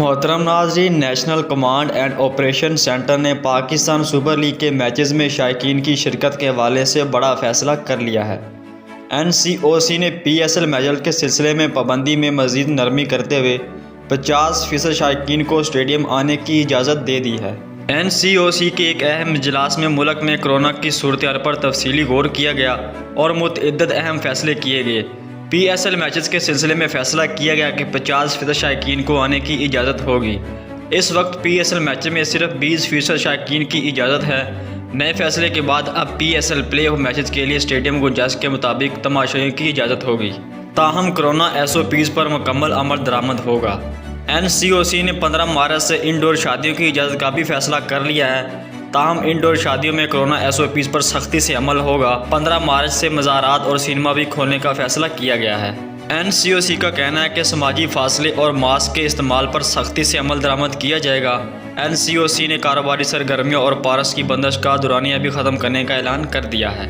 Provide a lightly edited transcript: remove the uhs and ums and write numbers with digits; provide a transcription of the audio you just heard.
मोहतरम नाज़रीन, national command and operation centre ने पाकिस्तान सुपर लीग के मैचेस में शायकीन की शिरकत के हवाले से बड़ा फैसला कर लिया है। NCOC ने PSL मैचों के सिलसिले में पाबंदी में मज़ीद नरमी करते हुए 50% शायकीन को स्टेडियम आने की इजाज़त दे दी है। NCOC के एक अहम इजलास में मुल्क में कोरोना की सूरत-ए-हाल पर तफसीली गौर किया गया और मुतअद्दिद अहम फैसले किए गए। PSL मैचेस के सिलसिले में फ़ैसला किया गया कि 50% शायकीन को आने की इजाज़त होगी। इस वक्त PSL मैच में सिर्फ 20% शायकीन की इजाज़त है। नए फैसले के बाद अब PSL प्ले ऑफ मैचेस के लिए स्टेडियम गुंजाइश के मुताबिक तमाशाइयों की इजाज़त होगी। ताहम कोरोना SOPs पर मुकम्मल अमल दरामद होगा। NCOC ने 15 मार्च से इंडोर शादियों की इजाज़त का भी फैसला कर लिया है। ताहम इंडोर शादियों में कोरोना SOPs पर सख्ती से अमल होगा। 15 मार्च से मज़ारात और सिनेमा भी खोलने का फैसला किया गया है। NCOC का कहना है कि समाजी फासले और मास्क के इस्तेमाल पर सख्ती से अमल दरामद किया जाएगा। NCOC ने कारोबारी सरगर्मियों और पारस की बंदिश का दुरानिया भी ख़त्म करने का ऐलान कर दिया है।